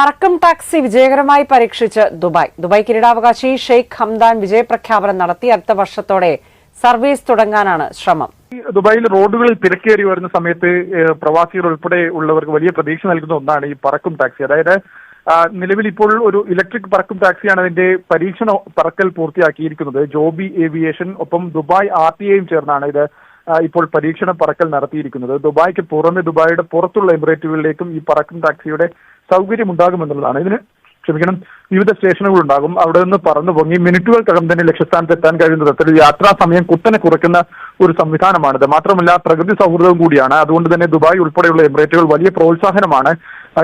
പറക്കം taxi വിജയകരമായി പരീക്ഷിച്ച് Dubai കിരീടാവകാശി ഷെയ്ഖ് ഹംദാൻ വിജയപ്രഖ്യാപനം നടത്തി. അടുത്ത വർഷത്തോടെ സർവീസ് തുടങ്ങാനാണ് ശ്രമം. ദുബായിൽ റോഡുകളിൽ തിരക്കേറി വരുന്ന സമയത്ത് പ്രവാസികൾ ഉൾപ്പെടെ ഉള്ളവർക്ക് വലിയ പ്രതീക്ഷ നൽകുന്ന ഒന്നാണ് ഈ പറക്കും ടാക്സി. അതായത് നിലവിൽ ഇപ്പോൾ ഒരു ഇലക്ട്രിക് പറക്കും ടാക്സിയാണ് അതിന്റെ പരീക്ഷണ പറക്കൽ പൂർത്തിയാക്കിയിരിക്കുന്നത്. ജോബി ഏവിയേഷൻ ഒപ്പം ദുബായ് RTA ചേർന്നാണ് ഇത് ഇപ്പോൾ പരീക്ഷണ പറക്കൽ നടത്തിയിരിക്കുന്നത്. ദുബായ്ക്ക് പുറമെ ദുബായിയുടെ പുറത്തുള്ള എമിറേറ്റുകളിലേക്കും ഈ പറക്കും ടാക്സിയുടെ സൗകര്യമുണ്ടാകുമെന്നുള്ളതാണ്. ഇതിന് വിവിധ സ്റ്റേഷനുകൾ ഉണ്ടാകും. അവിടെ നിന്ന് പറന്നു പൊങ്ങി മിനിറ്റുകൾക്കകം തന്നെ ലക്ഷ്യസ്ഥാനത്ത് എത്താൻ കഴിയുന്ന തരത്തിൽ യാത്രാ സമയം കുത്തനെ കുറയ്ക്കുന്ന ഒരു സംവിധാനമാണിത്. മാത്രമല്ല പ്രകൃതി സൗഹൃദവും കൂടിയാണ്. അതുകൊണ്ട് തന്നെ ദുബായ് ഉൾപ്പെടെയുള്ള എമിറേറ്റുകൾ വലിയ പ്രോത്സാഹനമാണ്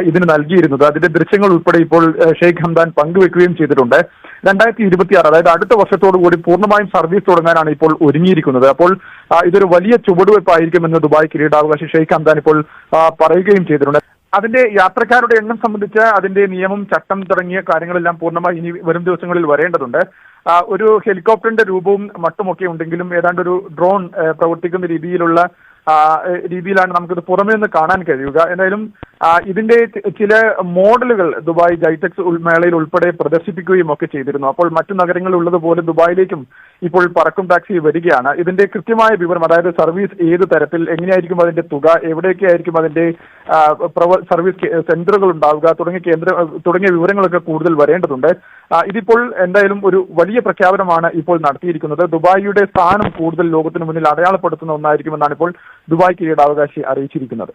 ഇതിന് നൽകിയിരുന്നത്. അതിന്റെ ദൃശ്യങ്ങൾ ഉൾപ്പെടെ ഇപ്പോൾ ഷെയ്ഖ് ഹംദാൻ പങ്കുവെക്കുകയും ചെയ്തിട്ടുണ്ട്. 2026 അതായത് അടുത്ത വർഷത്തോടു കൂടി പൂർണ്ണമായും സർവീസ് തുടങ്ങാനാണ് ഇപ്പോൾ ഒരുങ്ങിയിരിക്കുന്നത്. അപ്പോൾ ഇതൊരു വലിയ ചുവടുവയ്പായിരിക്കുമെന്ന് ദുബായ് കിരീടാവകാശി ഷെയ്ഖ് ഹംദാൻ ഇപ്പോൾ പറയുകയും ചെയ്തിട്ടുണ്ട്. അതിന്റെ യാത്രക്കാരുടെ എണ്ണം സംബന്ധിച്ച് അതിന്റെ നിയമം, ചട്ടം തുടങ്ങിയ കാര്യങ്ങളെല്ലാം പൂർണ്ണമായി ഇനി വരും ദിവസങ്ങളിൽ വരേണ്ടതുണ്ട്. ഒരു ഹെലികോപ്റ്ററിന്റെ രൂപവും മട്ടുമൊക്കെ ഉണ്ടെങ്കിലും ഏതാണ്ട് ഒരു ഡ്രോൺ പ്രവർത്തിക്കുന്ന രീതിയിലാണ് നമുക്കിത് പുറമേ നിന്ന് കാണാൻ കഴിയുക. എന്തായാലും ഇതിന്റെ ചില മോഡലുകൾ ദുബായ് ജൈടെക്സ് മേളയിൽ ഉൾപ്പെടെ പ്രദർശിപ്പിക്കുകയും ഒക്കെ ചെയ്തിരുന്നു. അപ്പോൾ മറ്റു നഗരങ്ങളിൽ ഉള്ളതുപോലെ ദുബായിലേക്കും ഇപ്പോൾ പറക്കും ടാക്സി വരികയാണ്. ഇതിന്റെ കൃത്യമായ വിവരം, അതായത് സർവീസ് ഏത് തരത്തിൽ, എങ്ങനെയായിരിക്കും അതിന്റെ തുക, എവിടെയൊക്കെ ആയിരിക്കും അതിന്റെ സർവീസ് സെന്ററുകൾ ഉണ്ടാവുക തുടങ്ങിയ വിവരങ്ങളൊക്കെ കൂടുതൽ വരേണ്ടതുണ്ട്. ഇതിപ്പോൾ എന്തായാലും ഒരു വലിയ പ്രഖ്യാപനമാണ് ഇപ്പോൾ നടത്തിയിരിക്കുന്നത്. ദുബായിയുടെ സ്ഥാനം കൂടുതൽ ലോകത്തിന് മുന്നിൽ അടയാളപ്പെടുത്തുന്ന ഒന്നായിരിക്കുമെന്നാണ് ഇപ്പോൾ ദുബായ് കിരീടാവകാശി അറിയിച്ചിരിക്കുന്നത്.